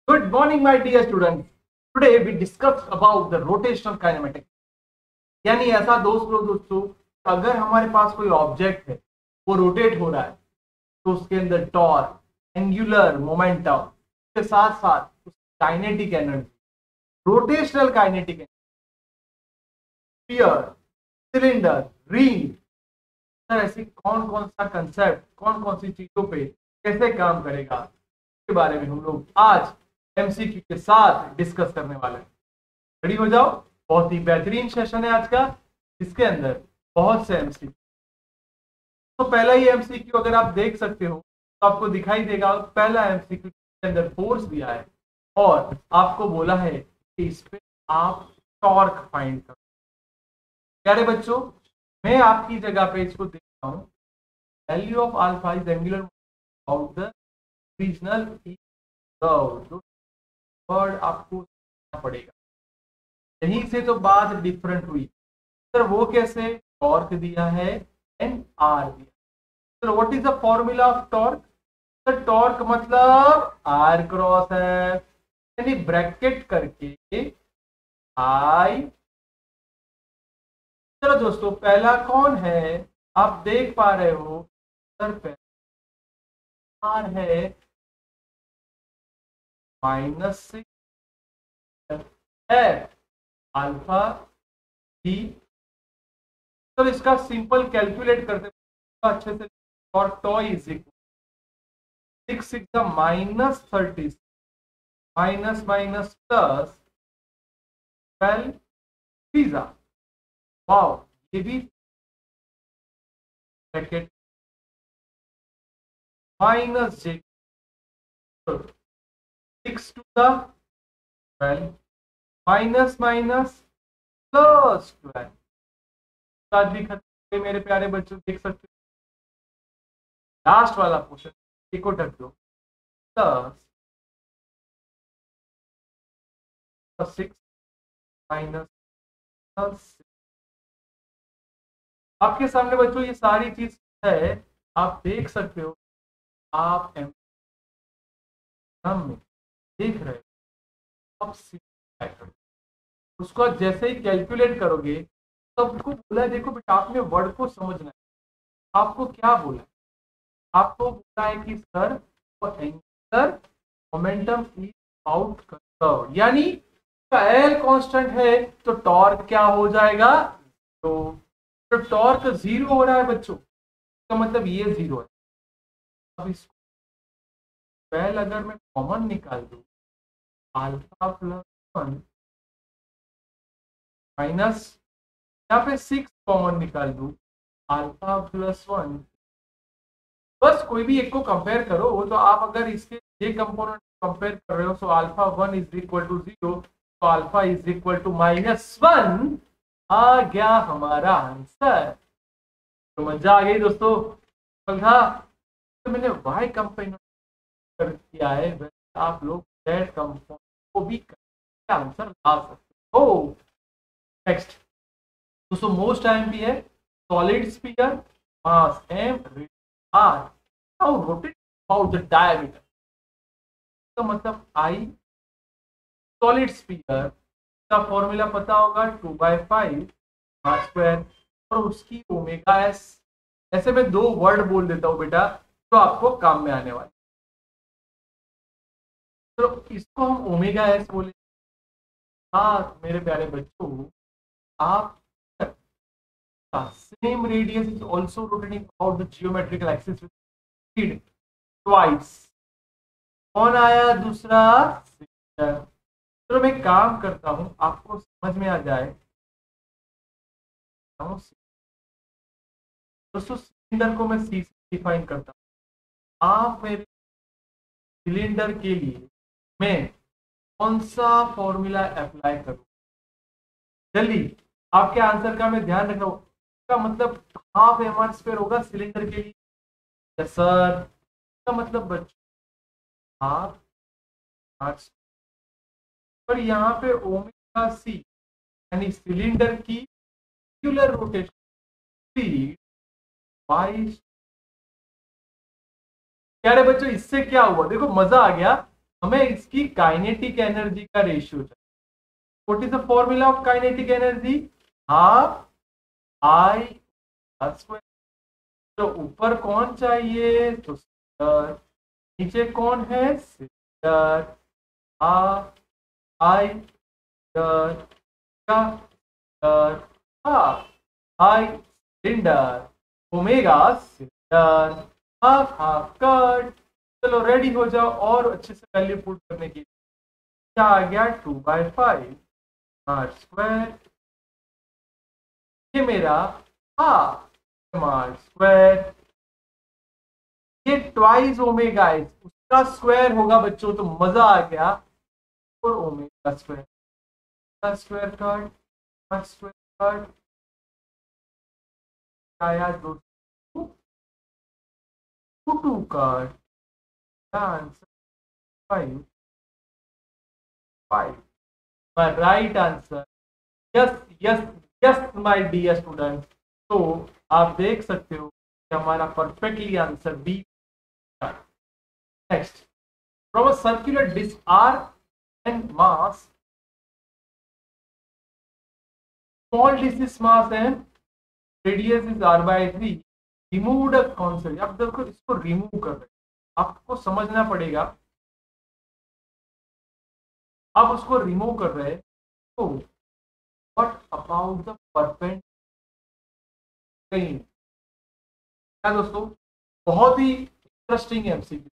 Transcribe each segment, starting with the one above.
Good morning, my dear students. Today we discuss about the rotational kinematics. यानी ऐसा दोस्तों अगर हमारे पास कोई ऑब्जेक्ट है वो रोटेट हो रहा है तो उसके अंदर टॉर्क, एंगुलर मोमेंटम के साथ साथ kinetic energy, rotational kinetic energy, sphere, cylinder, ring, ऐसी कौन कौन सा कंसेप्ट कौन कौन सी चीजों पे कैसे काम करेगा इसके बारे में हम लोग आज एमसीक्यू के साथ डिस्कस करने वाले हैं। रेडी हो जाओ, बहुत ही बेहतरीन सेशन है आज का, इसके अंदर बहुत से एमसीक्यू। तो पहला ही एमसीक्यू अगर आप देख सकते हो तो आपको दिखाई देगा, पहला एमसीक्यू के अंदर फोर्स दिया है और आपको बोला है कि इस पे आप टॉर्क फाइंड करो। प्यारे बच्चों, मैं आपकी जगह पे इसको देखता हूँ, value of alpha is angular of the regional word आपको पड़ेगा, यहीं से तो बात डिफरेंट हुई। सर वो कैसे? टॉर्क दिया है एंड आर दिया। Sir what is the formula of torque? Sir torque मतलब आर क्रॉस है, यानी ब्रैकेट करके आई। चलो दोस्तों, पहला कौन है आप देख पा रहे हो? सर पहला आर है -6 एफ अल्फा डी। तो इसका सिंपल कैलकुलेट करते अच्छे से, और टॉ is equal 6 6 -30 minus minus plus 12 pizza. Wow, ये भी bracket minus J 6 to the 12 minus minus plus 12 साथ भी खत्म। मेरे प्यारे बच्चों देख सकते हो, लास्ट वाला क्वेश्चन इको ढक दो, प्लस 6 माइनस प्लस। आपके सामने बच्चों ये सारी चीज है, आप देख सकते हो, आप एग्जाम में देख रहे हो। आप उसको जैसे ही कैलकुलेट करोगे सबको बोला है, देखो बेटा आपने वर्ड को समझना है। आपको क्या बोला है? आपको बोला है कि sir angular momentum is about curve, यानी एल कांस्टेंट है तो टॉर्क क्या हो जाएगा? तो टॉर्क 0 हो रहा है बच्चों, इसका मतलब ये 0 है। अब इसको पहले अगर मैं कॉमन निकाल दूं, अल्फा प्लस 1 माइनस, यहाँ पे 6 कॉमन निकाल दूं, अल्फा प्लस 1, बस कोई भी एक को कंपेयर करो। तो आप अगर इसके ये कंपोनेंट कंपेयर कर रहे हो, so alpha 1 is equal to 0, तो अल्फा इज इक्वल टू -1 आ गया हमारा आंसर। तो मजा आ गई दोस्तों, था तो मैंने वाई कंपोनेंट कर दिया है, वैसे आप लोग जेड कंपोनेंट को भी करके आंसर ला सकते हो। नेक्स्ट दोस्तों, मोस्ट आईएमपी है solid sphere, mass m, r, now rotate about the diameter। तो मतलब I सॉलिड स्फीयर का फॉर्मूला पता होगा 2/5 मास स्क्वायर, और उसकी ओमेगा एस। ऐसे में दो वर्ड बोल देता हूं बेटा तो आपको काम में आने वाले। तो इसको हम ओमेगा एस बोले। हाँ मेरे प्यारे बच्चों, आप same radius is also rotating about the geometrical axis with speed twice। कौन आया दूसरा? चलो मैं काम करता हूं, आपको समझ में आ जाए। दोस्तों सिलेंडर को मैं सी से डिफाइन करता हूं। आप मेरे सिलेंडर के लिए मैं कौन सा फॉर्मूला अप्लाई करूं? जल्दी आपके आंसर का मैं ध्यान रखना का मतलब हाफ एम स्क्वायर होगा सिलेंडर के लिए। यस सर, का मतलब बच्चों हाफ, पर यहाँ पे ओमेगा सी यानी सिलेंडर की एंगुलर रोटेशन स्पीड बाई। क्या रे बच्चों, इससे क्या हुआ? देखो मजा आ गया, हमें इसकी काइनेटिक एनर्जी का रेशियो चाहिए। What is the formula of kinetic energy? Half I square. तो ऊपर कौन चाहिए? तो सिलेंडर। नीचे कौन है? सिलेंडर। हाफ आई स्क्वायर का half I cylinder omega cylinder half half cut. चलो रेडी हो जाओ और अच्छे से वैल्यू पुट करने के लिए। क्या आ गया? 2/5 आर स्क्वायर। ये मेरा हाफ आर स्क्वायर। ये ट्वाइस ओमेगा है, उसका स्क्वायर होगा बच्चों, तो मजा आ गया। और omega square square cut square cut आया 2 cut answer 5 5 my right answer. Yes yes yes my dear student. तो आप देख सकते हो कि हमारा perfectly answer B. Next, from a circular disc R and mass, small disc is mass and radius is r/3, removed a concept. अब देखो इसको रिमूव कर रहे हैं, आपको समझना पड़ेगा। आप उसको रिमूव कर रहे हैं, तो व्हाट अबाउट द परपेंडिकुलर? क्या दोस्तों, बहुत ही इंटरेस्टिंग एमसीक्यू।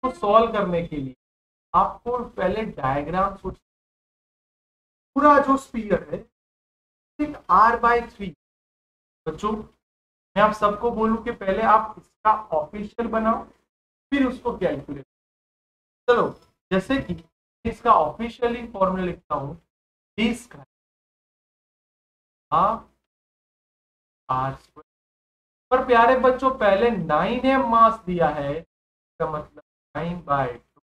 तो सॉल्व करने के लिए आपको पहले डायग्राम सोच। पूरा जो स्फीयर है r/3। बच्चों मैं आप सबको बोलूं कि पहले आप इसका ऑफिशियल बनाओ, फिर उसको कैलकुलेट। चलो, जैसे कि इसका ऑफिशियली फॉर्मूला लिखता हूं, डिस्क हाफ आर स्क्वायर। पर प्यारे बच्चों पहले 9m मास दिया है, इसका मतलब 9/2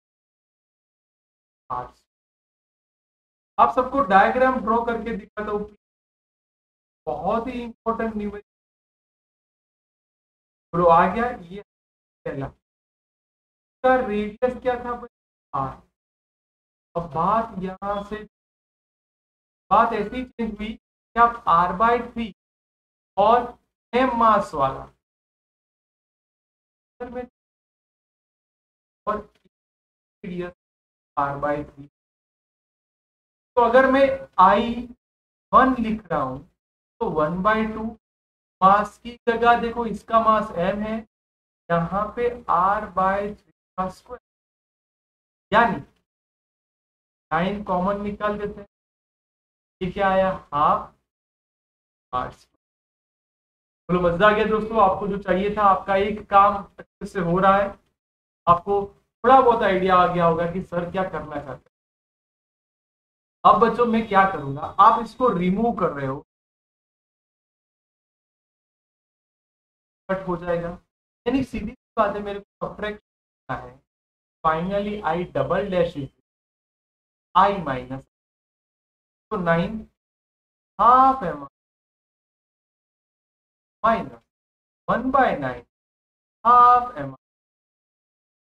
आर। आप सबको डायग्राम ड्रॉ करके दिखाता हूं, बहुत ही इंपॉर्टेंट न्यूमेरिकल। ब्रो आ गया। ये पहला, इसका रेडियस क्या था भाई? आर। अब बात यहां से, बात ऐसी चेंज हुई कि आप r/3 और m मास वाला में और रेडियस r/3। तो अगर मैं I1 लिख रहा हूं तो 1/2 मास की जगह देखो इसका मास m है, यहाँ पे r/3 का स्क्वायर, यानी 9 कॉमन निकाल देते हैं। ये क्या आया? Half are square. बोलो मजा आ गया दोस्तों? आपको जो चाहिए था, आपका एक काम अच्छे से हो रहा है। आपको थोड़ा बहुत आइडिया आ गया होगा कि सर क्या करना चाहते हैं। अब बच्चों मैं क्या करूंगा, आप इसको रिमूव कर रहे हो, कट हो जाएगा। यानी सीधी बात है, मेरे को सब्ट्रैक्ट करना है। Finally I double dash is I minus, तो 9 half M minus 1/9 half M.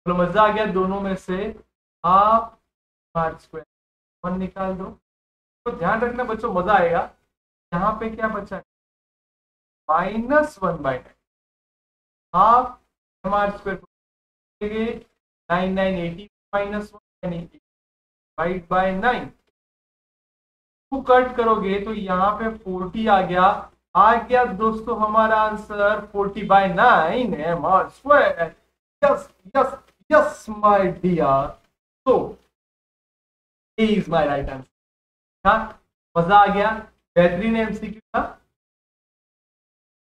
तो मजा आ गया, दोनों में से हाफ आर स्क्वायर 1 निकाल दो। तो ध्यान रखना बच्चों, मजा आएगा। यहाँ पे क्या बचा? -1/9 हाफ एम आर स्क्वायर। 9 -1 यानी डिवाइड बाय 9। टू कट करोगे तो यहाँ पे 40 आ गया दोस्तों हमारा answer 40/9 M R square. Yes yes yes my dear. तो इज माय राइट आंसर। हाँ, मजा आ गया, बेहतरीन एमसीक्यू था।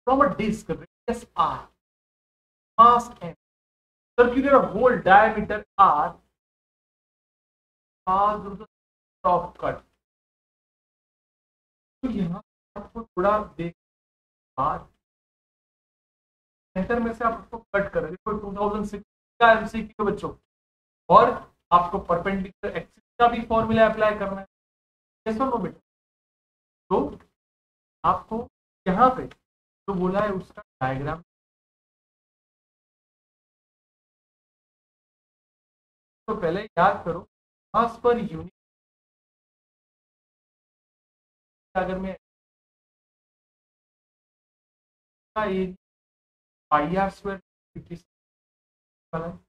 From a disc radius R, mass M, circular hole diameter R, off cut. तो यहाँ आपको थोड़ा देख बात सेंटर में से आप उसको कट कर रहे हो। 2006 का एमसीक्यू बच्चों, और आपको परपेंडिकुलर एक्सिस का भी फॉर्मूला अप्लाई करना है। yes or no बेटा? तो आपको यहाँ पे जो बोला है उसका डायग्राम तो पहले याद करो मास पर यूनिट, अगर मैं पाई आर स्क्वायर 56 वाला है।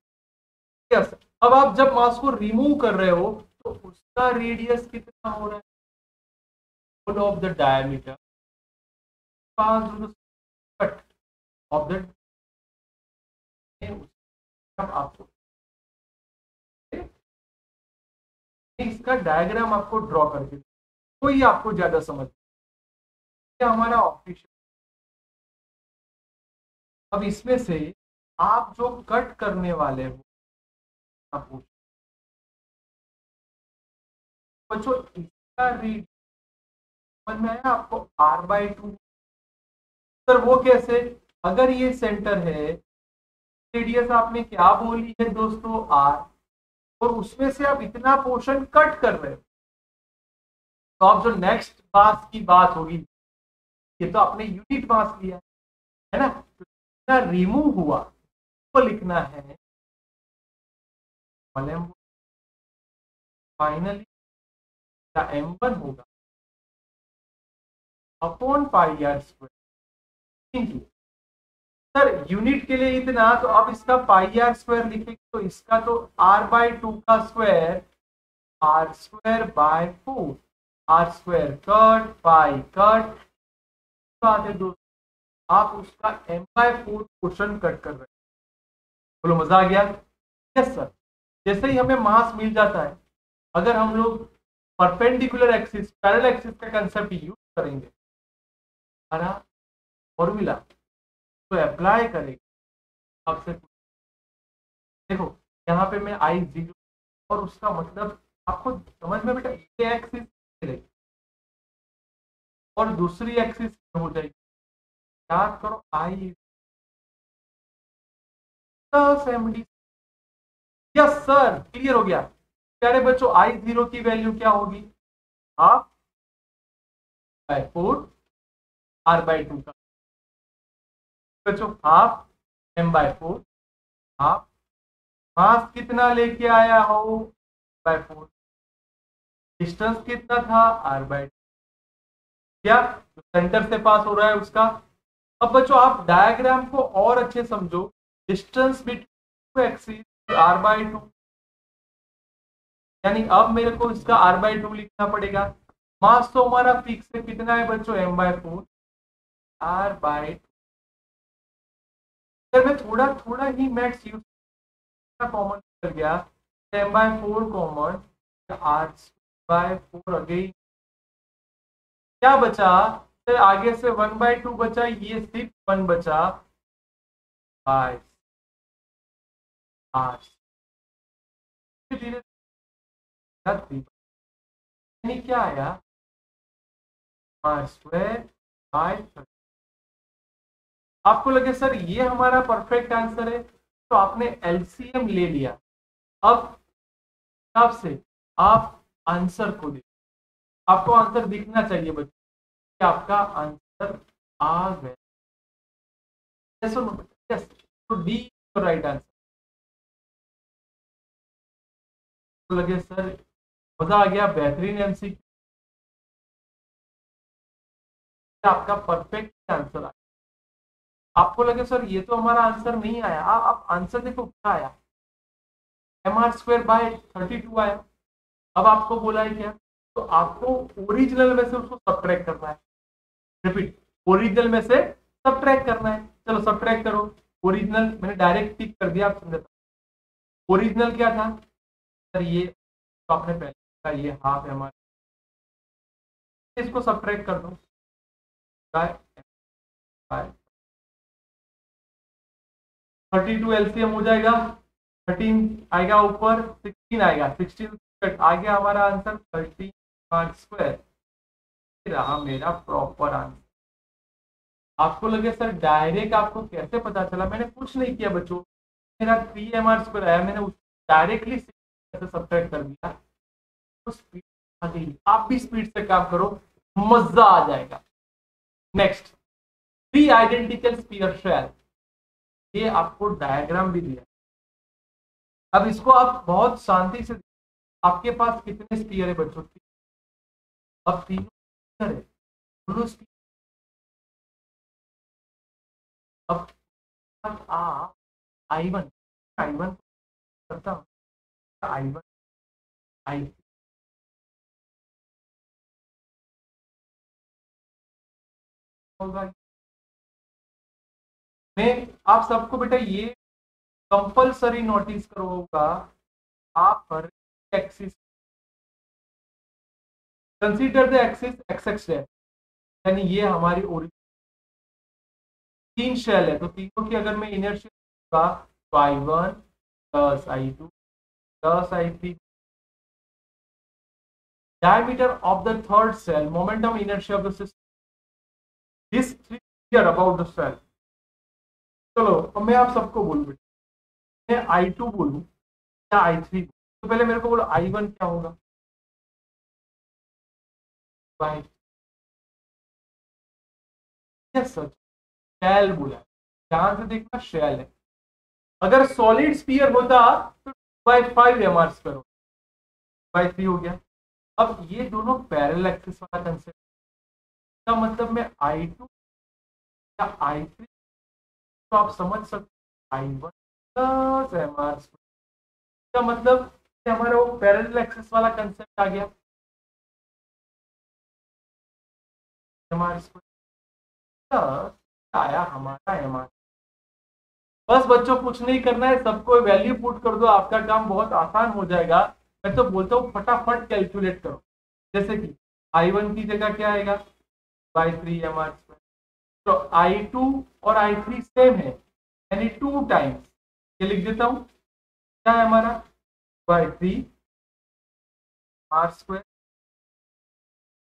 यस, अब आप जब मास को रिमूव कर रहे हो तो उसका रेडियस कितना हो रहा है, hole off the diameter pass cut off the, आपको इसका डायग्राम आपको ड्रॉ करके कोई आपको ज्यादा समझ, क्या हमारा ऑफिशियल। अब इसमें से आप जो कट करने वाले हो आप बच्चों इसका रीड समझ में आया आपको, r/2। सर वो कैसे, अगर ये सेंटर है, रेडियस आपने क्या बोली है दोस्तों r, और उसमें से आप इतना पोर्शन कट कर रहे हो, तो आप जो नेक्स्ट मास की बात होगी, ये तो आपने यूनिट मास लिया है ना, तो इतना रिमूव हुआ तो लिखना है फाइनली का m1 होगा upon pi R square. Sir unit के लिए इतना, तो अब इसका पाई आर स्क्वायर लिखेंगे तो इसका तो r/2 का square r²/4, R square cut pi cut, बात है दोस्तों आप उसका m/4 पोर्शन कट कर रहे हैं। बोलो मजा आ गया। यस सर, जैसे ही हमें मास मिल जाता है, अगर हम लोग परपेंडिकुलर एक्सिस पैरेलल एक्सिस का कंसेप्ट यूज करेंगे, हमारा फॉर्मूला तो अप्लाई करेगा आपसे, देखो यहाँ पे मैं I0 और उसका मतलब आपको समझ में बेटा, ये एक्सिस चलेगी और दूसरी एक्सिस हो जाएगी, याद करो I plus MD। Yes sir, clear हो गया प्यारे बच्चों। I0 की वैल्यू क्या होगी, हाफ बाय 4 r/2 का, बच्चों हाफ m/4, हाफ मास कितना लेके आया हो r/4, डिस्टेंस कितना था r/2, क्या सेंटर से पास हो रहा है उसका। अब बच्चों आप डायग्राम को और अच्छे समझो, डिस्टेंस बिटवीन एक्सिस r/2, यानी अब मेरे को इसका r/2 लिखना पड़ेगा। मास तो हमारा फिक्स है, कितना है बच्चों m/4 r/2। अगर मैं थोड़ा थोड़ा ही मैथ्स यूज कॉमन कर गया, m/4 कॉमन, r/4 अगेन क्या बचा, फिर आगे से 1/2 बचा, ये सिर्फ 1 बचा बाय r, धीरे यानी क्या आया r² बाय 30। आपको लगे सर ये हमारा परफेक्ट आंसर है, तो आपने एलसीएम ले लिया। अब हिसाब से आप आंसर को देखिए, आपको आंसर दिखना चाहिए बच्चों कि आपका आंसर आ गया। यस, तो डी राइट आंसर। तो लगे सर मजा आ गया, बेहतरीन एमसीक्यू, आपका परफेक्ट आंसर आया। आपको लगे सर ये तो हमारा आंसर नहीं आया, आप आंसर देखो क्या आया, mr²/32 आया। अब आपको बोला है क्या, तो आपको ओरिजिनल में से उसको सब्ट्रैक्ट करना है, रिपीट ओरिजिनल में से सब्ट्रैक्ट करना है। चलो सब्ट्रैक्ट करो, ओरिजिनल मैंने डायरेक्ट टिक कर दिया, आप समझे। ओरिजिनल क्या था सर, ये तो आपने पहले का ये हाफ है हमारा, इसको सब्ट्रैक्ट कर दो, 32 एलसीएम हो जाएगा, 13 आएगा ऊपर, 16 आएगा, 16 आ गया हमारा आंसर 30 रहा मेरा प्रॉपर आंसर। आपको लगे सर डायरेक्ट आपको कैसे पता चला, मैंने कुछ नहीं किया बच्चों, मेरा 3mr² आया, मैंने डायरेक्टली सब्ट्रैक्ट कर दिया, तो स्पीड आ गई। आप भी स्पीड से काम करो, मजा आ जाएगा। नेक्स्ट, 3 आइडेंटिकल स्फीयर शेल, ये आपको डायग्राम भी दिया, अब इसको आप बहुत शांति से, आपके पास कितने स्पीयर है बच्चों? अब तीनों स्पीयर है, दोनों स्पीयर। अब आप I1 I1 करता हूँ, I1 I होगा। मैं आप सबको बेटा ये कंपलसरी नोटिस करो होगा, आप पर axis, consider the axis x x है, यानी ये हमारी ओरिजिन तीन शेल है, तो तीनों की अगर मैं इनर्शिया होगा तो I1 plus I2 plus I3, diameter of the third cell, momentum inertia of the system, this three here about the cell। चलो अब मैं आप सबको बोलूं बेटा, मैं I2 बोलूं या I3, तो पहले मेरे को बोलो I1 क्या होगा? बाय यस सर, शैल बोला, ध्यान से देखना शैल है। अगर सॉलिड स्फीयर होता तो 2/5 mr² बाय 3 हो गया। अब ये दोनों पैरेलल एक्सिस वाला कंसेप्ट का मतलब मैं I2 या I3, तो आप समझ सकते I1 प्लस mr² का मतलब हमारा वो पैरेलल एक्सिस वाला कंसेप्ट आ गया, mr² प्लस आया हमारा mr। बस बच्चों कुछ नहीं करना है, सबको वैल्यू पुट कर दो, आपका काम बहुत आसान हो जाएगा। मैं तो बोलता हूँ फटाफट कैलकुलेट करो। जैसे कि I1 की जगह क्या आएगा? By 3mr²। तो I2 और I3 सेम है, यानी 2 टाइम्स, ये लिख देता हूँ, क्या है हमारा? बाई 3r²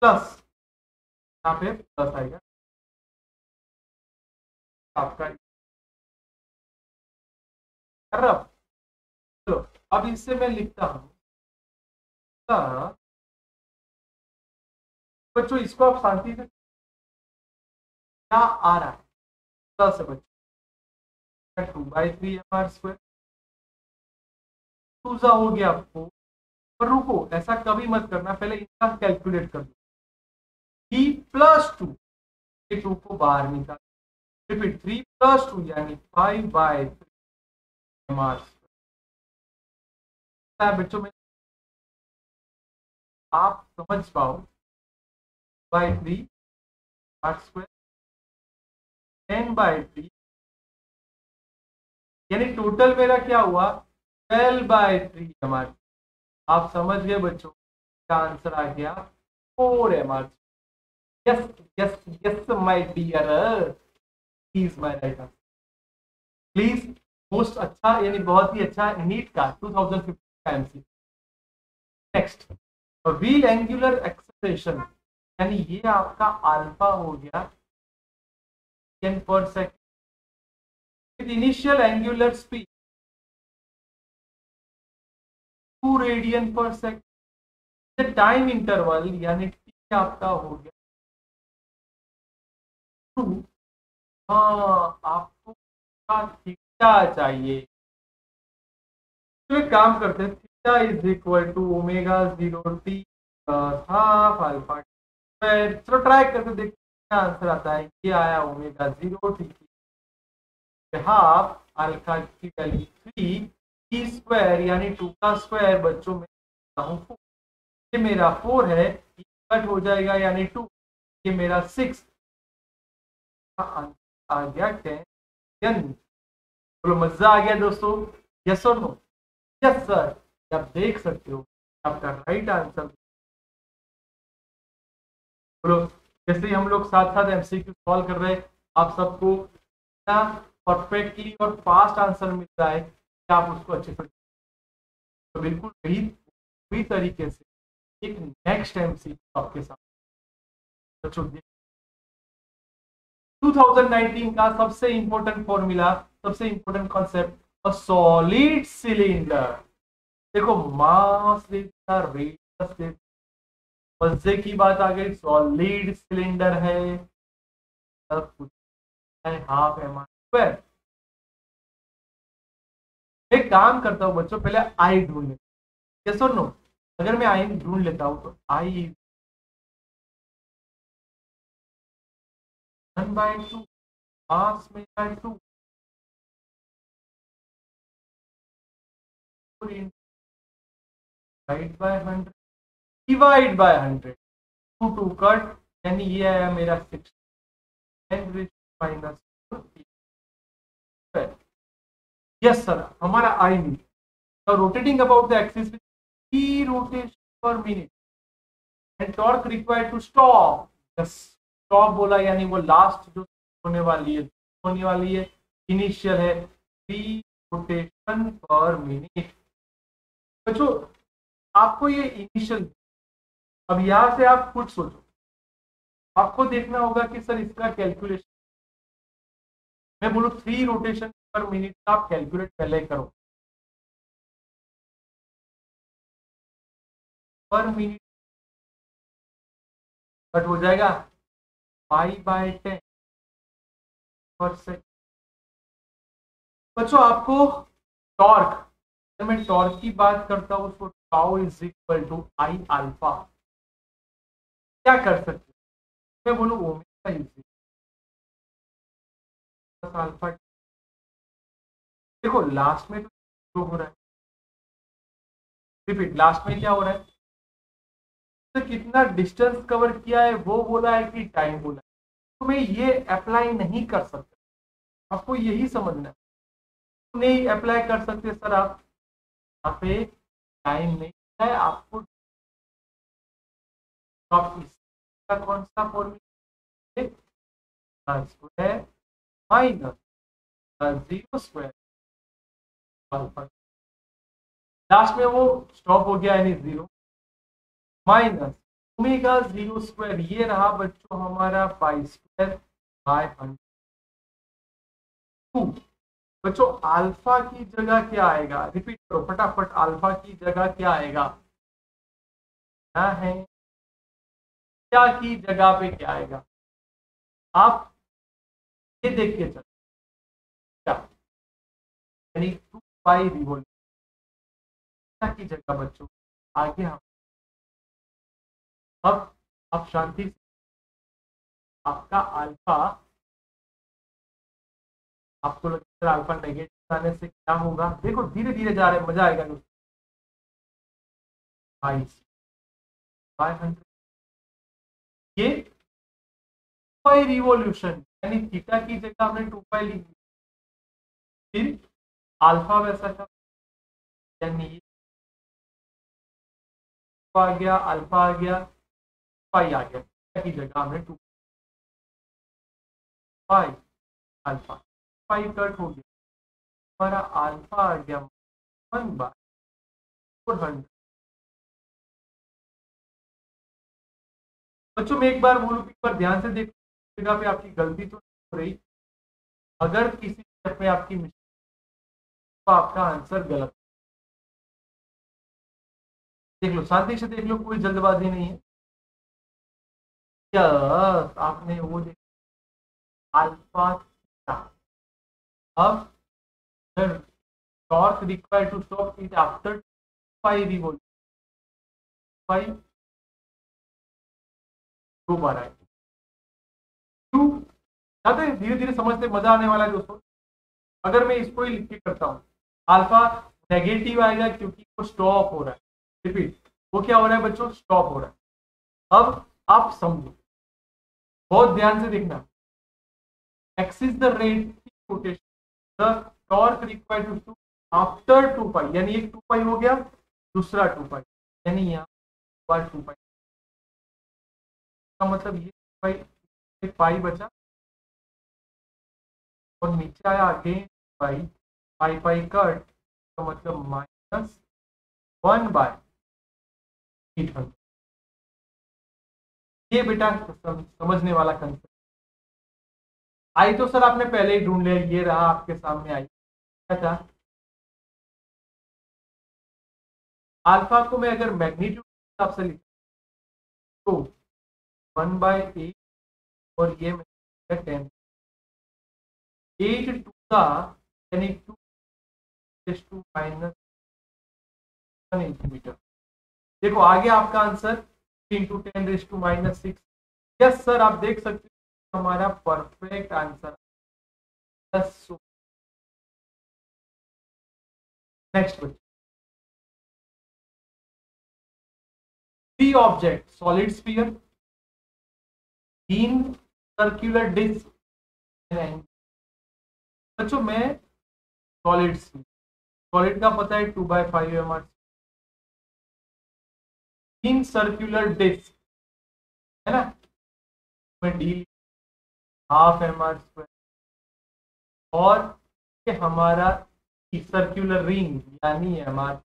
प्लस, यहाँ पे प्लस आएगा आपका। चलो अब इससे मैं लिखता हूँ, बच्चों इसको आप शांति से, क्या आ रहा है? प्लस है बच्चों 2/3mr², दूसरा हो गया आपको। पर रुको, ऐसा कभी मत करना, पहले इसका कैलकुलेट कर दो। 3+2, 2 को बाहर निकाल, रिपीट 3+2 यानी 5/3mr²। बच्चों में आप समझ पाओ, बाई 3r², 10/3, यानी टोटल मेरा क्या हुआ? 12/3mr। आप समझ गए बच्चों, का आंसर आ गया 4mr। Yes yes yes my dear, please my right answer, please. Most अच्छा, यानी बहुत ही अच्छा नीट का 2015 का MC. Next, wheel angular acceleration, यानी ये आपका अल्फा हो गया पर second with initial angular speed 2 radian पर सेकंड, टाइम इंटरवल यानी टी आपका हो गया 2। हाँ, आपको थीटा चाहिए, तो एक काम करते हैं, theta is equal to ω0t half alpha square. चलो ट्राई करके देखते क्या आंसर आता है। ये आया ω0t हाफ अल्फा की वैल्यू 3 t² यानी 2 का स्क्वायर बच्चों में 4, ये मेरा 4 है, कट हो जाएगा यानी 2, ये मेरा 6 आ गया 10। बोलो मजा आ गया दोस्तों, यस और नो? यस सर, आप देख सकते हो आपका राइट आंसर। बोलो, जैसे ही हम लोग साथ साथ एमसीक्यू सॉल्व कर रहे हैं, आप सबको इतना परफेक्टली और फास्ट आंसर मिल रहा है कि आप उसको अच्छे से, तो बिल्कुल वही तरीके से एक नेक्स्ट एमसीक्यू आपके साथ बच्चों 2019 का सबसे इंपॉर्टेंट फॉर्मूला, सबसे important concept, a solid cylinder. देखो मास देता, रेडियस देता, मजे की बात आ गई, सॉलिड सिलेंडर है, सब कुछ है, हाफ mr²। एक काम करता हूँ बच्चों, पहले आई ढूंढ लेता, यस और नो? अगर मैं आई ढूंढ लेता हूँ तो आई 1/2 मास में 2 divide by 100, divide by 100, 2 cut, यानी ये आया मेरा 6 माइनस। यस सर, हमारा I mill rotating about the axis with 3 rotation per minute and torque required to stop. Yes, stop बोला यानी वो लास्ट जो होने वाली है इनिशियल है 3 रोटेशन पर मिनट। बच्चों आपको ये इनिशियल, अब यहां से आप खुद सोचो, आपको देखना होगा कि सर इसका कैलकुलेशन, मैं बोलूं 3 रोटेशन पर मिनट का आप कैलकुलेट पहले करो, पर मिनट कट हो जाएगा 5/10 पर सेकंड। बच्चों आपको टॉर्क, जब मैं टॉर्क की बात करता हूं उसको tau is equal to I alpha, क्या कर सकते हैं, मैं बोलूं ओमेगा इज अल्फा। देखो लास्ट में तो हो रहा है, रिपीट, लास्ट में क्या हो रहा है, तो कितना डिस्टेंस कवर किया है वो बोला है कि टाइम बोला है, तो मैं ये अप्लाई नहीं कर सकता, आपको यही समझना है। नहीं अप्लाई कर सकते सर आप, यहाँ पे टाइम नहीं है आपको, तो आप इसका कौन सा formula, square minus 0 square alpha, last में वो स्टॉप हो गया यानी 0 माइनस ओमेगा 0 स्क्वायर, ये रहा बच्चों हमारा पाई स्क्वायर बाय 100। बच्चों अल्फा की जगह क्या आएगा, रिपीट करो फटाफट, अल्फा की जगह क्या आएगा, क्या है, क्या की जगह पे क्या आएगा, आप ये देख के चलो, क्या यानी 2 पाई रिवोल्यूशन की जगह बच्चों, आगे हम अब शांति से, आपका अल्फा, आपको लगता है अल्फा नेगेटिव आने से क्या होगा, देखो धीरे धीरे जा रहे हैं, मजा आएगा। 500 ये पाई रिवॉल्यूशन, यानी थीटा की जगह हमने 2 पाई लिखी, फिर अल्फा वैसा था, यानी आ गया, अल्फा आ गया, पाई आ गया, थीटा की जगह हमने 2 पाई अल्फा, पाई कट हो गया, हमारा अल्फा आ गया 1/400। बच्चों मैं एक बार बोलूं, एक बार ध्यान से देखो जगह पे आपकी गलती तो नहीं हो रही, अगर किसी स्टेप में आपकी मिस्टेक, तो आपका आंसर गलत, देख लो शांति से देख लो, कोई जल्दबाजी नहीं है। क्या आपने वो देखा अल्फा थीटा, अब torque required to stop it after 5 revolution, 5 2 बार आए, क्यों जाते हैं धीरे धीरे समझते, मजा आने वाला है दोस्तों। अगर मैं इसको ही लिख के करता हूँ, अल्फा नेगेटिव आएगा क्योंकि वो स्टॉप हो रहा है, रिपीट, वो क्या हो रहा है बच्चों, स्टॉप हो रहा है। अब आप समझो, बहुत ध्यान से देखना, axis the rate rotation, the torque required to after 2 pi, यानी एक 2 पाई हो गया, दूसरा 2 पाई, यानी यहाँ 2 पाई का मतलब ये पाई, एक पाई बचा और नीचे आया अगेन पाई, पाई पाई कट, तो मतलब -1/800। ये बेटा समझने वाला कंसेप्ट, आई तो सर आपने पहले ही ढूंढ लिया, ये रहा आपके सामने आई, क्या था अल्फा को मैं अगर मैग्नीट्यूड के हिसाब से लिखूं तो 1/8, और ये 10, 8 टू का यानी 2 10⁻1 मीटर। देखो आगे आपका आंसर 3×10⁻6। यस सर, आप देख सकते हो हमारा perfect answer. Next question, three object solid sphere, तीन सर्कुलर डिस्क। बच्चों मैं सॉलिड का पता है 2/5 तीन सर्कुलर डिस्क है ना, में डी ½ mr², और ये हमारा सर्कुलर रिंग यानी mr।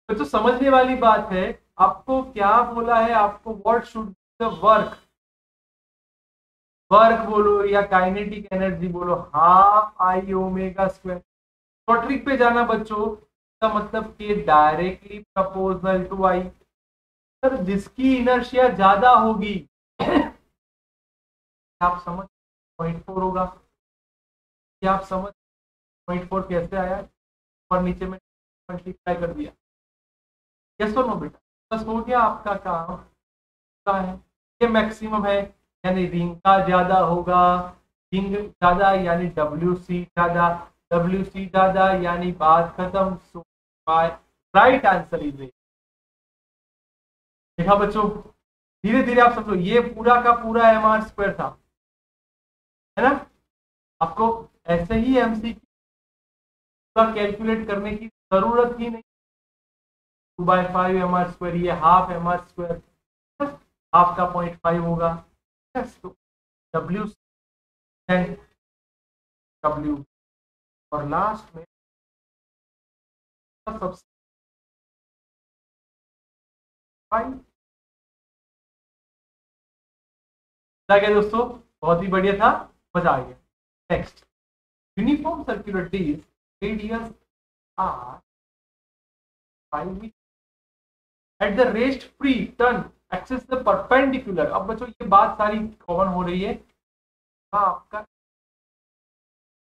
तो समझने वाली बात है, आपको क्या बोला है, आपको व्हाट शुड द वर्क बोलो या काइनेटिक एनर्जी बोलो, ½ I⍵²। तो ट्रिक पे जाना बच्चों, का मतलब कि directly proportional to I. Sir जिसकी इनर्शिया ज्यादा होगी आप समझ 0.4 होगा। क्या आप समझ 0.4 कैसे आया, और नीचे में मल्टीप्लाई कर दिया। यस और नो बेटा, बस हो गया आपका काम। का है ये मैक्सिमम है, यानी रिंग का ज्यादा होगा, रिंग ज्यादा यानी WC ज्यादा, WC ज्यादा यानी बात खत्म। Right answer is a. देखा बच्चों, धीरे धीरे आप समझो, ये पूरा का पूरा mr² था, है ना। आपको ऐसे ही MCQ का कैलकुलेट करने की जरूरत ही नहीं। 2/5 mr², ये ½ mr², आपका 0.5 होगा। तो W W और लास्ट में सबसे क्या दोस्तों, बहुत ही बढ़िया था, मजा आ गया। Next, uniform circular disc radius r 5 at the rest free turn axis the perpendicular. अब बच्चों ये बात सारी कॉमन हो रही है, आपका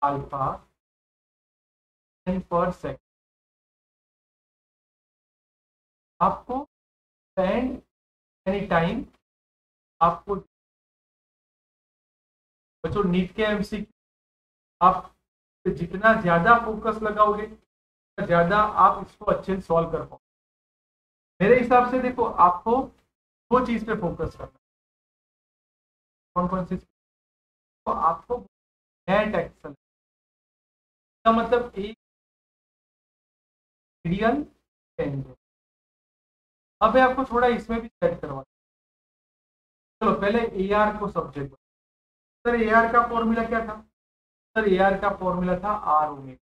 अल्फा पर सेकंड, आपको स्पेंड एनी टाइम, आपको बच्चों नीट के MCQ आप जितना ज्यादा फोकस लगाओगे ज्यादा आप इसको अच्छे से सॉल्व कर पाओगे। मेरे हिसाब से देखो, आपको दो चीज पे फोकस करना। कौन कौन सी? तो आपको नेट एक्सेल का मतलब एक रियल टेंजेंट। अब मैं आपको थोड़ा इसमें भी सेट करवा। चलो पहले AR को सब्जेक्ट। सर AR का फॉर्मूला क्या था? सर AR का फॉर्मूला था R⍵।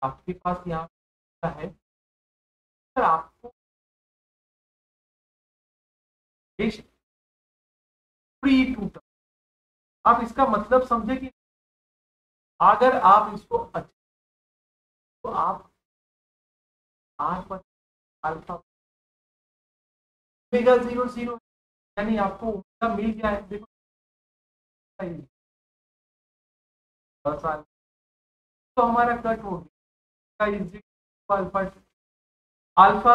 आपके पास यहाँ है, सर आपको फ्री टू टर्न। आप इसका मतलब समझे कि अगर आप इसको अच्छे तो आप R पर अल्फा ω0 यानी आपको ओमेगा मिल गया है। देखो तो हमारा कट हो गया अल्फा अल्फा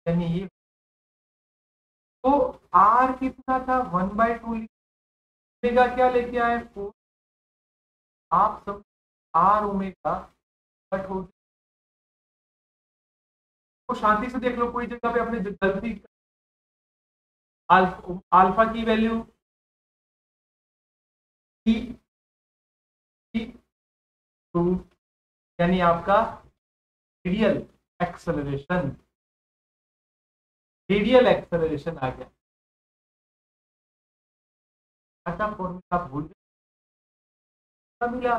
यानी ये, तो R कितना था 1/2, ओमेगा क्या लेके आए 4। आप सब R⍵ कट हो गया। तो शांति से देख लो, कोई जगह पे अपने गलती, अल्फा की वैल्यू यानी आपका रेडियल एक्सेलरेशन, आ गया। अच्छा फॉर्मूला भूल मिला,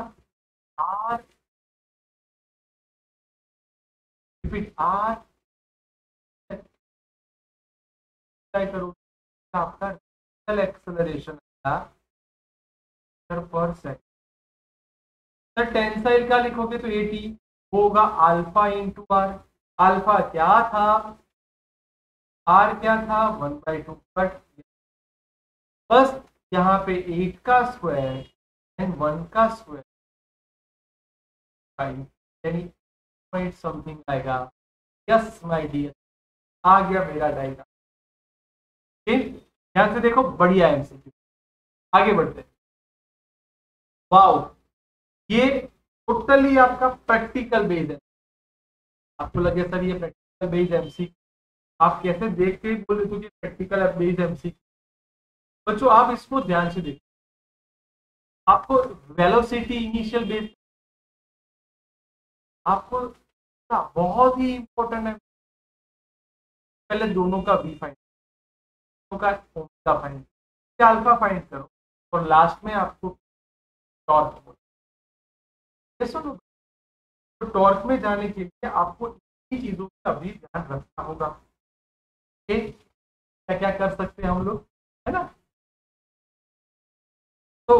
आर रिपीट आर करो, आपका रेडियल एक्सेलरेशन पर सेकंड। सर टेंसाइल का लिखोगे तो 80 होगा अल्फा इंटू आर। अल्फा क्या था, आर क्या था 1/2 कट। बस यहाँ पे 8 का स्क्वायर एंड 1 का स्क्वायर 5 यानी पॉइंट समथिंग आएगा। यस माय डियर, आ गया मेरा डायग्राम। ठीक, ध्यान से देखो, बढ़िया एमसीक्यू। आगे बढ़ते हैं। वाओ, ये टोटली आपका प्रैक्टिकल बेस्ड है। आपको लगे सर ये प्रैक्टिकल बेस्ड एमसीक्यू, आप कैसे देख के ही बोले तो कि प्रैक्टिकल बेस्ड एमसीक्यू। बच्चों आप इसको ध्यान से देखो, आपको वेलोसिटी इनिशियल बेस, आपको बहुत ही इंपॉर्टेंट है। पहले दोनों का वी फाइंड, दोनों का ओमेगा फाइंड, अल्फा फाइंड करो और लास्ट में आपको टॉर्क बोलो। सुनो, तो टॉर्क में जाने के लिए आपको इन्हीं चीजों का भी ध्यान रखना होगा। क्या क्या कर सकते हैं हम लोग, है ना। तो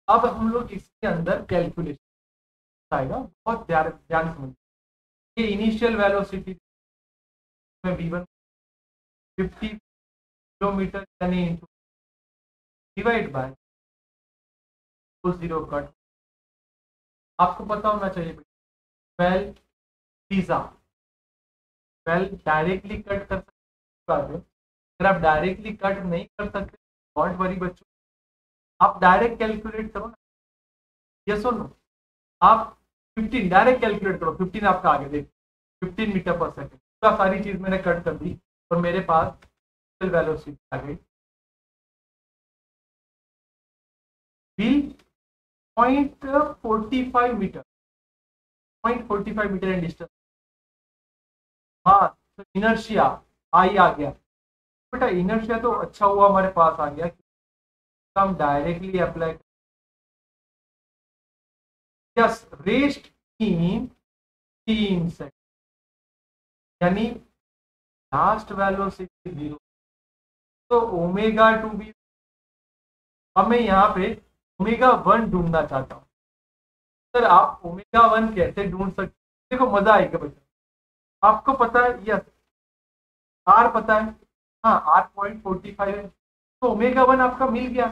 अब हम लोग इसके अंदर कैलकुलेशन आएगा, बहुत ध्यान समझिए। ये इनिशियल वेलोसिटी में v1 50 किलोमीटर यानी डिवाइड बाय 0 कट, आपको पता होना चाहिए 12 पिज्जा। 12 डायरेक्टली कट कर सकते हैं। अगर आप डायरेक्टली कट नहीं कर सकते, डोंट वरी बच्चों, आप डायरेक्ट कैलकुलेट करो ना। यस और नो, आप 15 डायरेक्ट कैलकुलेट करो। 15 आपका आगे देखो, 15 मीटर पर सेकेंड, पूरा सारी चीज मैंने कट कर दी और मेरे पास वेलोसिटी आ गई व्हील 0.45 मीटर, 0.45 मीटर इन डिस्टेंस। हाँ, तो इनर्शिया आई आ गया बेटा। इनर्शिया तो अच्छा हुआ हमारे पास आ गया, हम directly apply. Yes, rest in 3 second, यानी लास्ट वेलोसिटी 0। तो ओमेगा 2 भी, अब मैं यहाँ पे ओमेगा 1 ढूंढना चाहता हूँ। सर आप ओमेगा 1 कैसे ढूंढ सकते, देखो मजा आएगा बच्चा। आपको पता है, यस आर पता है, हाँ आर 0.45 है, तो ओमेगा 1 आपका मिल गया।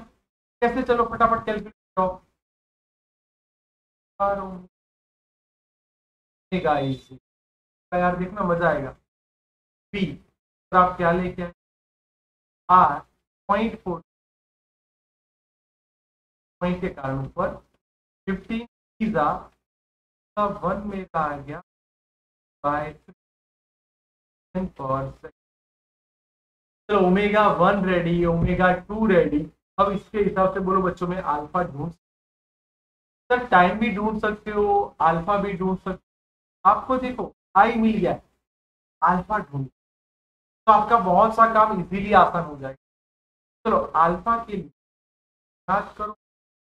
कैसे, चलो फटाफट कैलकुलेट करो। ओमेगा इसी यार, देखना मजा आएगा। बी, तो आप क्या लेके आए, आर 0.4 पॉइंट के कारण पर 15 पिज्जा का 1 मेगा आ गया बाय पर सेकंड। चलो ओमेगा 1 रेडी, ओमेगा 2 रेडी। अब इसके हिसाब से बोलो बच्चों में अल्फा ढूंढ सर, टाइम भी ढूंढ सकते हो, अल्फा भी ढूंढ सकते हो। आपको देखो आई मिल गया, अल्फा ढूंढ, तो आपका बहुत सा काम इजीली आसान हो जाएगा। चलो अल्फा के लिए याद करो,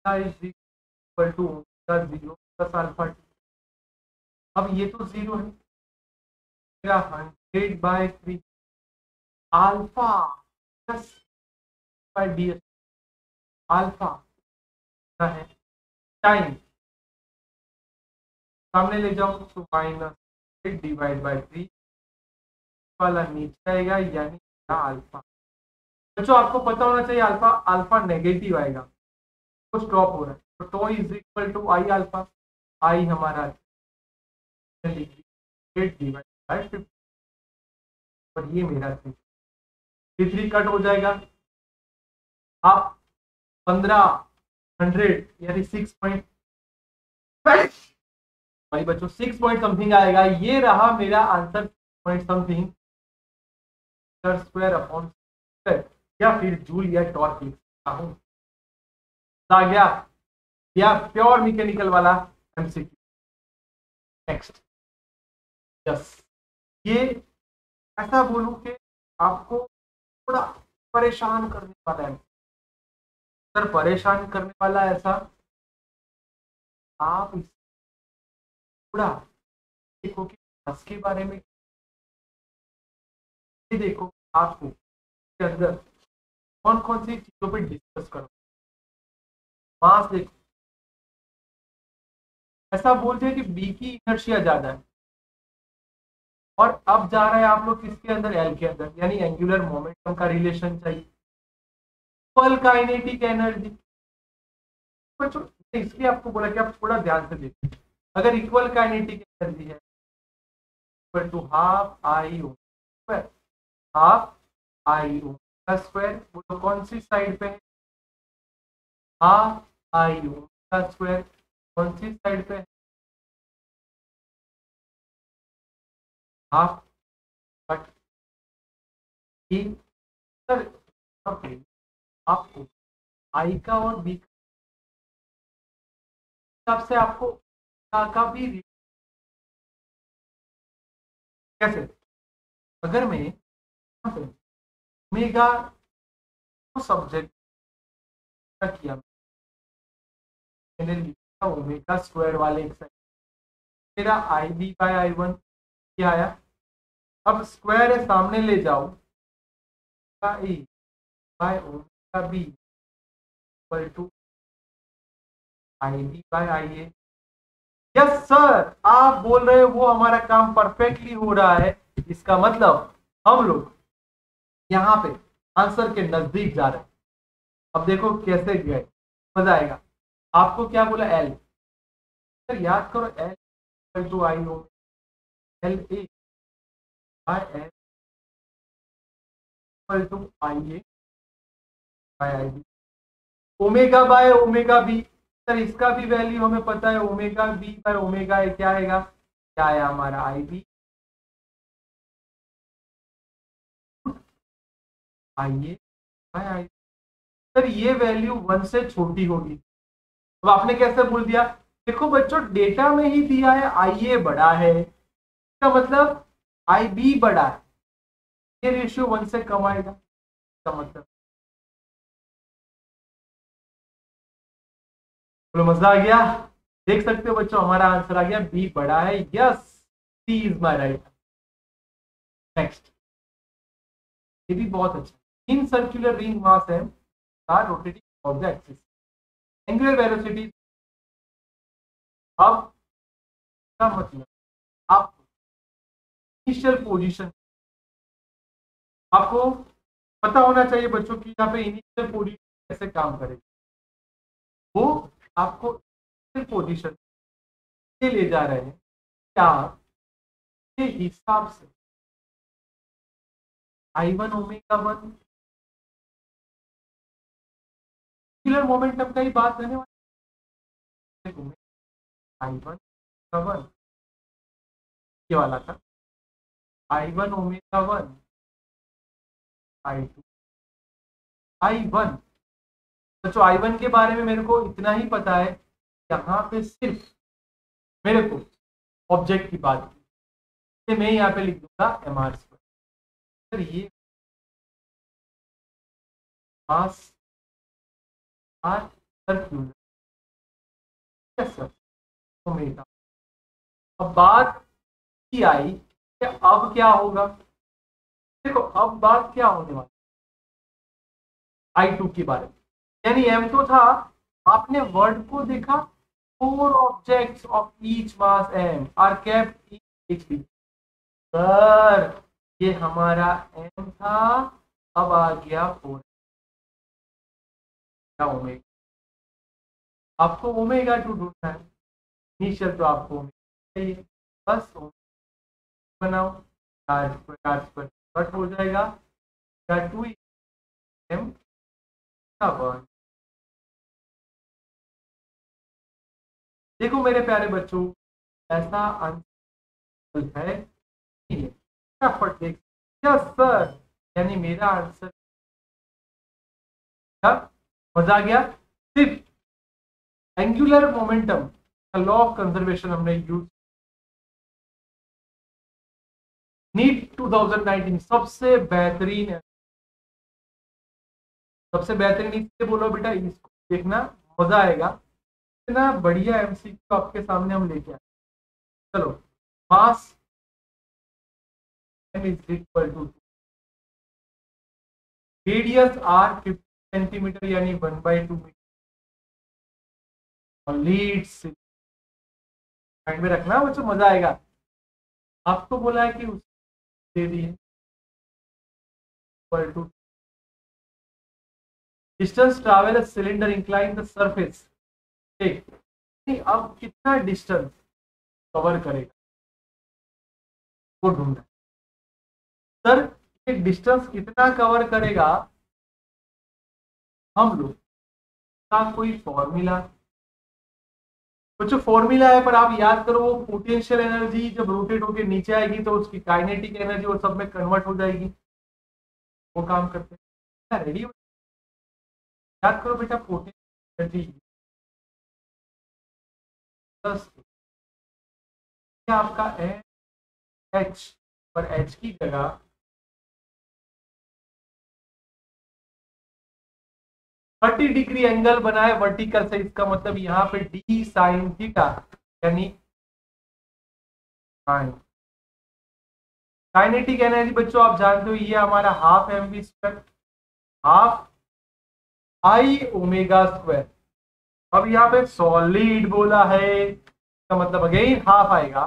is equal to 0 plus alpha. अब ये तो 0 है, 100/3 alpha plus by D alpha है टाइम, सामने ले जाओ तो -8 डिवाइड बाय 3 वाला नीचे आएगा, यानी अल्फा। बच्चों आपको पता होना चाहिए अल्फा, अल्फा नेगेटिव आएगा तो स्टॉप हो रहा है, तो tau is equal to I alpha. I हमारा 8 डिवाइड बाय 50 और ये मेरा 3 कट हो जाएगा। आप 1500 यानी 6 भाई बच्चों 6 पॉइंट समथिंग आएगा। ये रहा मेरा answer, point something square upon या फिर जूल या टॉर्क लिख सकता हूं। आ गया या प्योर मैकेनिकल वाला एमसीक्यू। नेक्स्ट, यस, ये ऐसा बोलूं कि आपको थोड़ा परेशान करने वाला है। सर परेशान करने वाला ऐसा, आप थोड़ा देखो कि बस के बारे में, ये देखो आपको के अंदर कौन कौन सी चीजों पे डिस्कस करो। मास देखो, ऐसा बोलते हैं कि बी की इनर्शिया ज्यादा है और अब जा रहा है आप लोग किसके अंदर, एल के अंदर, यानी एंगुलर मोमेंटम का रिलेशन चाहिए, पल काइनेटिक एनर्जी। बच्चों इसलिए आपको बोला कि आप थोड़ा ध्यान से देखिए। अगर इक्वल काइनेटिक एनर्जी है equal to half I omega square, half I omega square, बोलो कौन सी साइड पे है? हाफ आई ओमेगा स्क्वायर कौन सी साइड पे है? हाफ। बट सर आपको आई का और बी का हिसाब से आपको का भी कैसे, अगर मैं यहाँ पे ओमेगा को सब्जेक्ट किया, मैंने लिखा ओमेगा स्क्वायर वाले एक साइड, मेरा I B by I one क्या आया? अब स्क्वायर है सामने ले जाओ, A by omega B equal to I B by I A. Yes sir, आप बोल रहे हो वो हमारा काम परफेक्टली हो रहा है, इसका मतलब हम लोग यहाँ पे आंसर के नजदीक जा रहे हैं। अब देखो कैसे गए, मजा आएगा। आपको क्या बोला? एल, सर याद करो L equal to I O L A by L equal to I A by I B, omega by omega B. Sir इसका भी वैल्यू हमें पता है, omega B by omega A क्या आएगा? क्या आया हमारा? I B I A by I. Sir ये वैल्यू 1 से छोटी होगी, अब आपने कैसे बोल दिया? देखो बच्चों डेटा में ही दिया है आई ए बड़ा है, इसका मतलब आई बी बड़ा है, ये रेशियो 1 से कम आएगा, इसका मतलब बोलो मजा आ गया? देख सकते हो बच्चों हमारा आंसर आ गया बी बड़ा है। Yes, C is my right. Next, ये भी बहुत अच्छा। In circular ring mass M R rotating off the axis, angular velocity. अब का मतलब आप इनिशियल पोजीशन आपको पता होना चाहिए बच्चों की, यहाँ पे इनिशियल पोजीशन कैसे काम करेगी, वो आपको इनिशियल पोजीशन के ले जा रहे हैं क्या के हिसाब से आई वन ओमेगा वन मोमेंटम का ही बात रहने वाली। आई वन ओमेगा वन ये वाला था, I one omega one I two I one. बच्चों आई वन के बारे में मेरे को इतना ही पता है, यहाँ पे सिर्फ मेरे को ऑब्जेक्ट की बात की, मैं यहाँ पे लिख दूंगा एम आर स्क्वायर। ये mass R circular, yes sir, omega. अब बात की आई कि अब क्या होगा, देखो अब बात क्या होने वाली आई टू के बारे में, यानी एम तो था, आपने वर्ड को देखा, 4 objects of each mass M R kept in H B. Sir ये हमारा एम था, अब आ गया 4 ओमेगा। आपको ओमेगा टू ढूंढना है, इनिशियल तो आपको चाहिए, बस बनाओ, चार्ज पर कट हो जाएगा, टू एम का वन। देखो मेरे प्यारे बच्चों, ऐसा आंसर है फटाफट देख, यस सर, यानी मेरा आंसर मजा आ गया। सिर्फ एंगुलर मोमेंटम का लॉ ऑफ कंजर्वेशन हमने यूज, नीट 2019 सबसे बेहतरीन इसलिए बोलो बेटा, इसको देखना मजा आएगा, इतना बढ़िया एमसीक्यू आपके सामने हम लेके आए। चलो, mass is equal to radius R 50 centimetre यानी 1/2 मीटर, और लीड्स माइंड में रखना बच्चों, मजा आएगा। आपको बोला है कि दे दिए equal to distance travel cylinder incline the surface ठीक, नहीं, अब कितना डिस्टेंस कवर करेगा वो ढूंढना है। सर ये डिस्टेंस कितना कवर करेगा, हम लोग का कोई फॉर्मूला, कुछ फॉर्मूला है, पर आप याद करो वो पोटेंशियल एनर्जी जब रोटेट होकर नीचे आएगी तो उसकी काइनेटिक एनर्जी वो सब में कन्वर्ट हो जाएगी। वो काम करते हैं रेडी, याद करो बेटा, पोटेंशियल एनर्जी प्लस आपका एच, पर एच की जगह 30 डिग्री एंगल बनाए वर्टिकल से, इसका मतलब यहाँ पे डी साइन थीटा, यानी काइनेटिक एनर्जी बच्चों आप जानते हो ये हमारा half M V square, half I omega square. अब यहाँ पे सॉलिड बोला है, इसका मतलब अगेन हाफ आएगा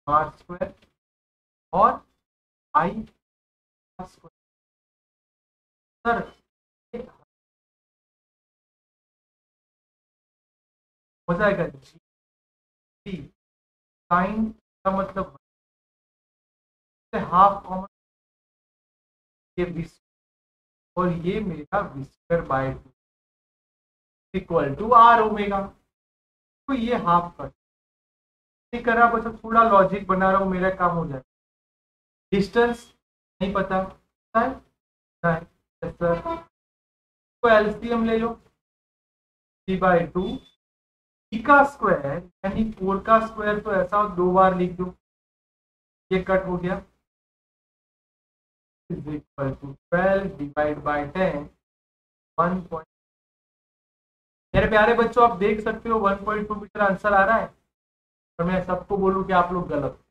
आर स्क्वायर और आई स्क्वायर। सर हो जाएगा जी, साइन का मतलब हाफ कॉमन, ये और ये मेरा V square by 2 equal to R omega. तो ये हाफ कट करा, बस थोड़ा लॉजिक बना रहा हूँ, मेरा काम हो जाए। डिस्टेंस नहीं पता है, सर तो एलसीएम ले लो, 3/2 ई का स्क्वायर यानी 4 का स्क्वायर, तो ऐसा 2 बार लिख दो, ये कट हो गया, is equal to 12 divide by 10, 1. मेरे प्यारे बच्चों आप देख सकते हो 1.2 मीटर आंसर आ रहा है, और मैं सबको बोलूं कि आप लोग गलत,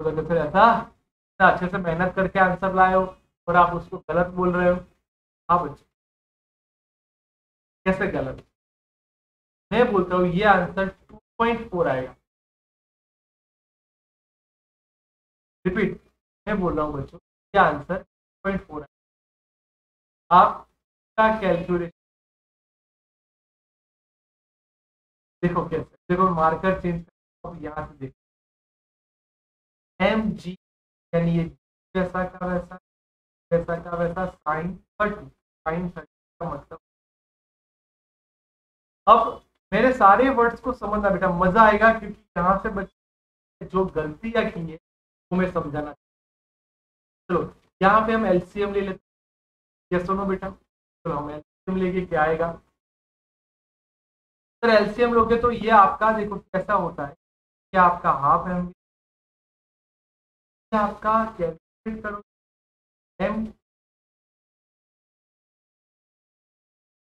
तो फिर ऐसा इतना अच्छे से मेहनत करके आंसर लाए हो और आप उसको गलत बोल रहे हो। हाँ बच्चों, कैसे गलत, मैं बोलता हूँ ये आंसर 2.4 आएगा। रिपीट, मैं बोल रहा हूँ बच्चों ये आंसर 2.4 आएगा। आपका कैलकुलेशन देखो कैसे, देखो मार्कर चेंज कर, यहाँ से देखो एम जी, यानी ये जैसा का वैसा, वैसा का वैसा, साइन 30, साइन 30 का मतलब। अब मेरे सारे वर्ड्स को समझना बेटा, मजा आएगा, क्योंकि यहाँ से बच्चे जो गलतियां की है वो मैं समझाना। चलो यहाँ पे हम एलसीएम ले लेते हैं, ये सुनो बेटा, चलो हम एलसीएम लेके क्या आएगा, सर एलसीएम लोगे तो ये आपका देखो कैसा होता है, ये आपका हाफ एम, आपका कैलकुलेट करो एम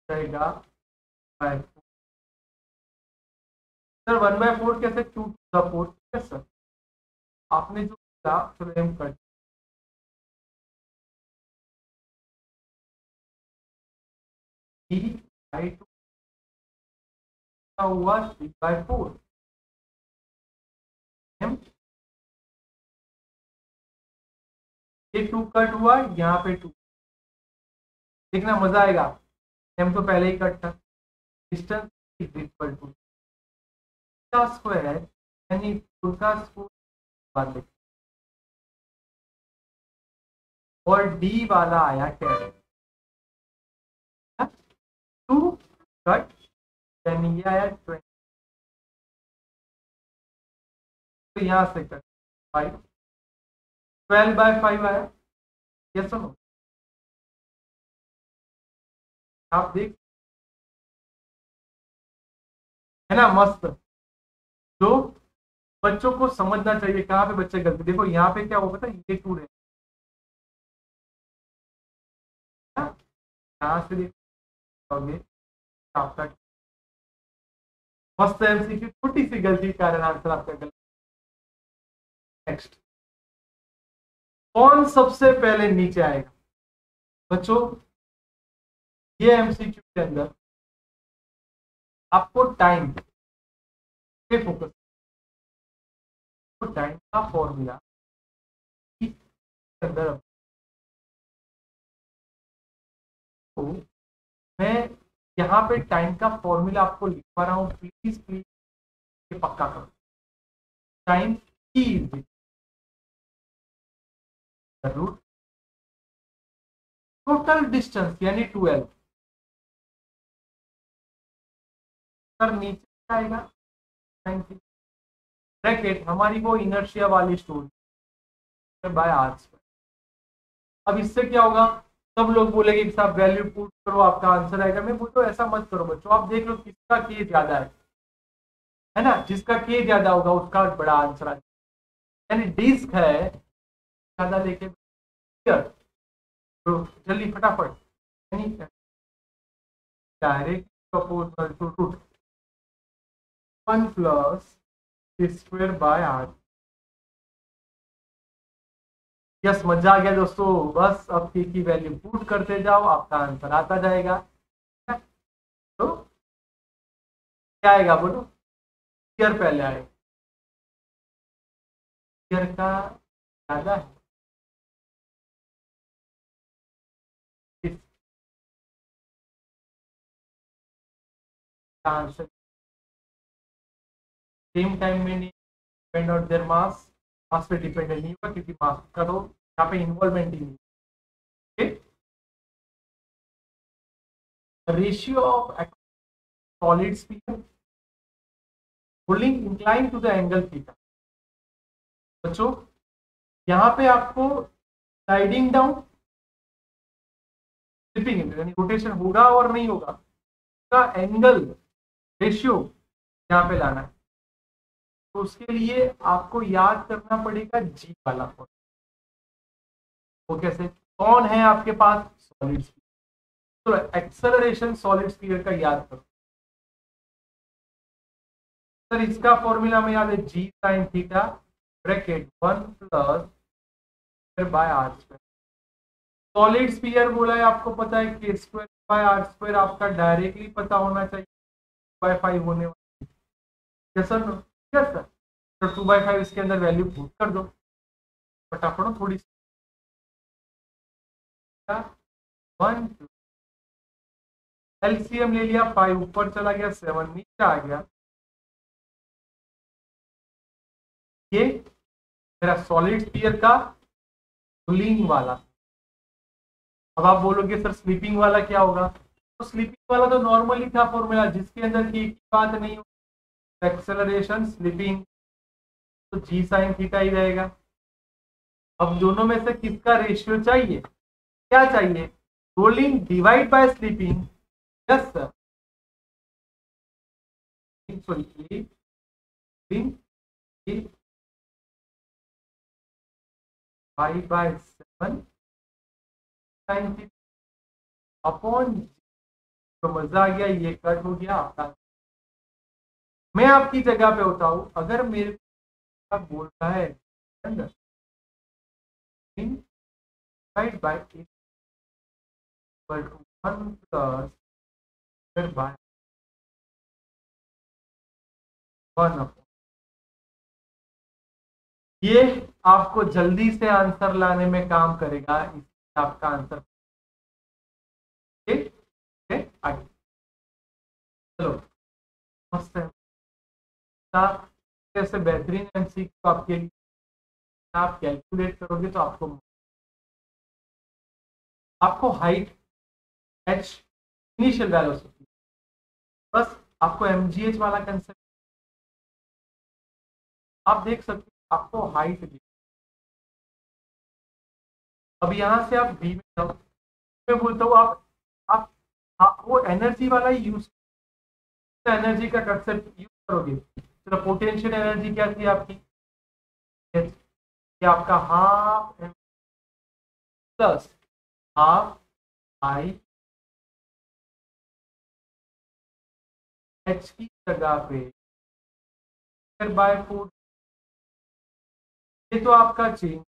जाएगा बाय 4। सर 1/4 कैसे, 2 to the 4, यस सर आपने जो किया, चलो एम कर D/2 हुआ 3/4 एम, ये 2 कट हुआ, यहाँ पे 2, देखना मजा आएगा, एम तो पहले ही कट था, डिस्टेंस इज इक्वल टू का स्क्वायर यानी 4 का स्क्वायर, और डी वाला आया क्या, 2 कट, यानी ये आया 20, तो यहाँ से कट 5, 12/5 आया, ये सुनो आप देख, है ना मस्त। जो बच्चों को समझना चाहिए कहाँ पे बच्चे गलती, देखो यहाँ पे क्या हो पता है, ये 2 है, यहाँ से देखोगे आपका मस्त एमसीक्यू, छोटी सी गलती के कारण आंसर आपका गलत। नेक्स्ट, कौन सबसे पहले नीचे आएगा बच्चों, ये एमसीक्यू के अंदर आपको टाइम पे फोकस, तो टाइम का फॉर्मूला के अंदर मैं यहाँ पे टाइम का फॉर्मूला आपको लिखवा रहा हूँ, प्लीज प्लीज ये पक्का करो। Time T is root total distance यानी 12। सर नीचे क्या आएगा, ब्रैकेट हमारी वो इनर्शिया वाली स्टोरी बाय आर्स। अब इससे क्या होगा, सब लोग बोलेंगे कि साहब वैल्यू पुट करो आपका आंसर आएगा। मैं बोलता हूँ ऐसा मत करो बच्चों, आप देख लो किसका के ज्यादा है ना, जिसका के ज्यादा होगा उसका बड़ा आंसर आएगा। यानी डिस्क है ज्यादा लेके तो जल्दी फटाफट, यानी direct proportional to root 1 plus square by R. Yes, मजा आ गया दोस्तों, बस अब के की वैल्यू पुट करते जाओ आपका आंसर आता जाएगा। तो क्या आएगा बोलो, ईयर पहले आएगा, ईयर का ज्यादा है इसका आंसर। सेम टाइम में नहीं डिपेंड ऑन देयर मास, मास पे डिपेंडेंट नहीं होगा क्योंकि मास का तो यहाँ पे इन्वॉल्वमेंट ही नहीं। Ratio of solid speed holding incline to the angle theta. बच्चों यहाँ पे आपको स्लाइडिंग डाउन स्लिपिंग यानी रोटेशन होगा और नहीं होगा का एंगल रेशियो यहाँ पे लाना है। तो उसके लिए आपको याद करना पड़ेगा जी वाला फॉर्मूला। वो कैसे, कौन है आपके पास, सॉलिड स्पीड। तो एक्सेलरेशन सॉलिड स्पीड का याद करो सर, इसका फॉर्मूला में याद है g sine theta bracket 1 plus by R square. Solid sphere बोला है, आपको पता है k square by R square आपका डायरेक्टली पता होना चाहिए, 2/5 होने वाला है सर। यस सर, तो 2/5 इसके अंदर वैल्यू पुट कर दो फटाफट थोड़ी सी। 1 एलसीएम ले लिया, 5 ऊपर चला गया, 7 नीचे आ गया। ये मेरा सॉलिड स्पीयर का पुलिंग वाला। अब आप बोलोगे सर स्लीपिंग वाला क्या होगा, तो स्लीपिंग वाला तो नॉर्मली था फॉर्मूला जिसके अंदर की बात नहीं हो, एक्सेलरेशन स्लीपिंग, तो जी साइन थीटा ही रहेगा। अब दोनों में से किसका रेशियो चाहिए, क्या चाहिए, rolling divide by sleeping. Yes sir, sorry 5/7 sine theta upon, तो मजा आ गया, ये कट हो गया आपका। मैं आपकी जगह पे होता हूं, अगर मेरे को बोलता है डिवाइड बाय 1 प्लस बाय 1, ये आपको जल्दी से आंसर लाने में काम करेगा, इसलिए आपका आंसर आगे। चलो मस्त है, कैसे बेहतरीन एमसीक्यू आपके लिए, आप कैलकुलेट करोगे तो आपको हाइट एच इनिशियल वेलोसिटी, बस आपको एमजीएच वाला कंसेप्ट आप देख सकते हो, आपको हाइट दी। अब यहां से आप बी में जाओ, मैं बोलता हूँ आप वो एनर्जी वाला ही यूज, एनर्जी का कंसेप्ट यूज करोगे। तो पोटेंशियल एनर्जी क्या थी आपकी, कि आपका half plus half I H की जगह पे बाय 4, ये तो आपका चेंज।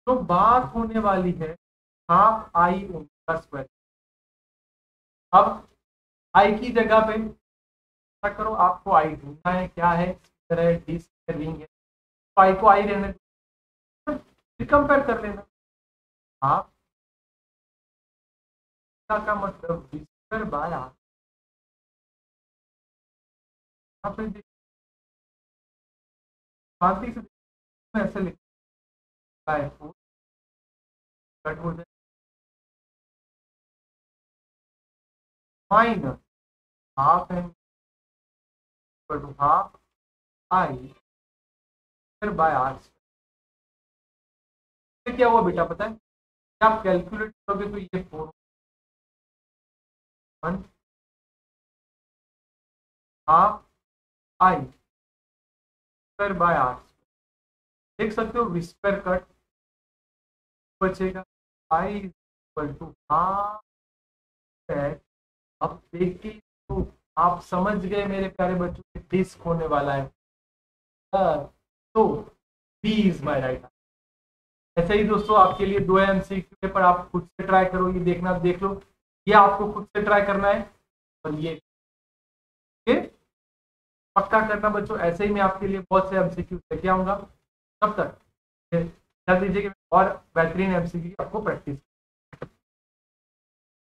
तो बात होने वाली है हाफ आई ओमेगा स्क्वायर। अब आई की जगह पे क्या करो, आपको आई ढूंढना है, क्या है, डी स्क्वायर रिंग है, तो आई को आई रहने फिर कंपेयर कर लेना, हाफ का मतलब v स्क्वायर बाय आर। शांति से ऐसे लिख बाय 4 कट हो जाए minus half M equal to half I square by R. क्या हुआ बेटा पता है, जब आप कैलकुलेट करोगे तो ये 4 1 half I square by R. देख सकते हो विस्पर कट बचेगा आई इक्वल टू हाफ। अब देखिए तो आप समझ गए मेरे प्यारे बच्चों कि डिस्क होने वाला है, तो बी इज माई राइट। ऐसे ही दोस्तों आपके लिए 2 एमसीक्यू पेपर आप खुद से ट्राई करो, ये देखना देख लो, ये आपको खुद से ट्राई करना है और ये पक्का करना बच्चों। ऐसे ही मैं आपके लिए बहुत से एमसीक्यू लेके आऊंगा, तब तक कर दीजिए और बेहतरीन एमसीक्यू आपको प्रैक्टिस